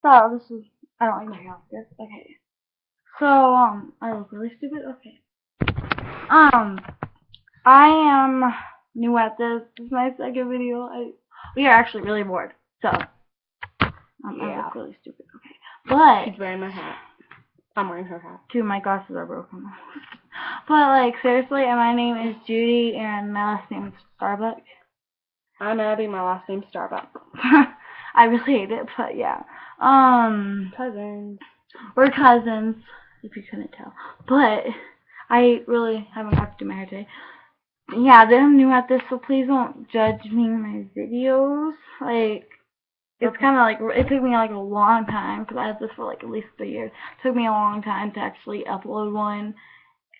So this is, I don't like my hair like this. Okay. So I look really stupid. Okay. I am new at this. This is my second video. We are actually really bored. So I look really stupid. Okay. But she's wearing my hat. I'm wearing her hat. Dude, my glasses are broken. But like seriously, and my name is Judy, and my last name is Starbuck. I'm Abby. My last name's Starbuck. I really hate it, but yeah. Cousins. We're cousins, if you couldn't tell. But I really haven't got to do my hair today. Yeah, I'm new at this, so please don't judge me in my videos. Like, it's kind of like, it took me like a long time, because I had this for like at least 3 years. It took me a long time to actually upload one,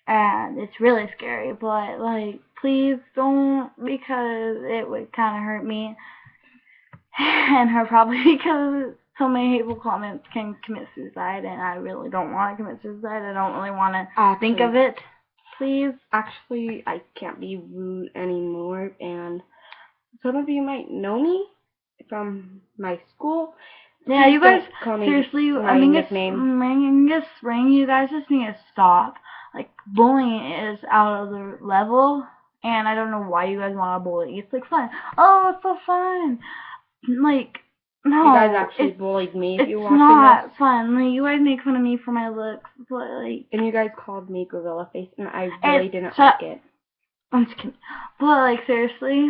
and it's really scary, but like, please don't, because it would kind of hurt me, and her probably, because so many hateful comments can commit suicide, and I really don't want to commit suicide. I don't really want to think of it. Please. Actually, I can't be rude anymore, and some of you might know me from my school. Yeah, you guys, seriously, Mingus Ring, you guys just need to stop. Like, bullying is out of the level, and I don't know why you guys want to bully. It's like fun. Oh, it's so fun. Like, no. You guys actually bullied me if you watched this. It's not fun. Like, you guys make fun of me for my looks, but like. And you guys called me Gorilla Face, and I really didn't like it. I'm just kidding. But like, seriously,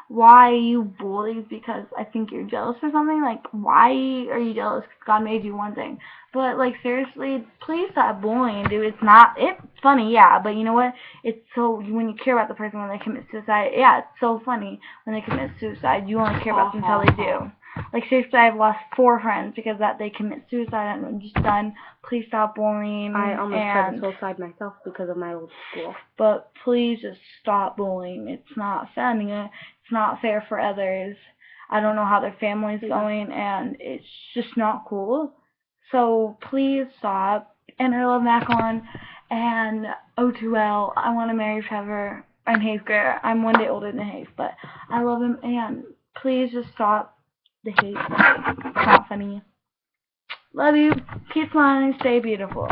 why you bullies? Because I think you're jealous or something. Like, why are you jealous? Because God made you one thing. But like, seriously, please stop bullying, dude. It's funny, yeah, but you know what? It's so, when you care about the person when they commit suicide, yeah, it's so funny when they commit suicide. You only care about them until they do. Like, seriously, I've lost 4 friends because that they commit suicide, and I'm just done. Please stop bullying. I almost tried to suicide myself because of my old school. But please just stop bullying. It's not funny. It's not fair for others. I don't know how their family's going, and it's just not cool. So please stop. And I love Macon and O2L. I want to marry Trevor and Hayes Greer. I'm 1 day older than Hayes, but I love him. And please just stop the hate. It's not funny. Love you. Keep smiling. Stay beautiful.